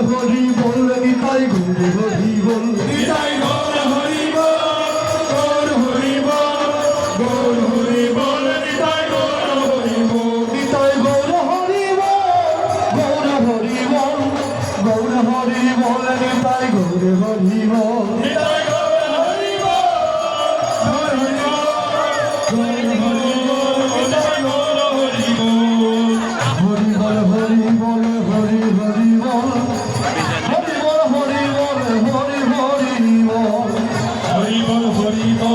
Hari বল Nitai Gour Hari বল Nitai Gour Hari বল Gour Hari বল Gour Hari বল Nitai Gour Hari বল Nitai Gour Hari বল Gour Hari বল Gour Hari বল Nitai Gour Hari বল Nitai Gour Hari বল Gour Hari বল Gour Hari বল Nitai Gour Hari বল Hari বল Hari বল Hari Hari বল Hari বল Hari বল Hari Hari বল Hari বল Hari বল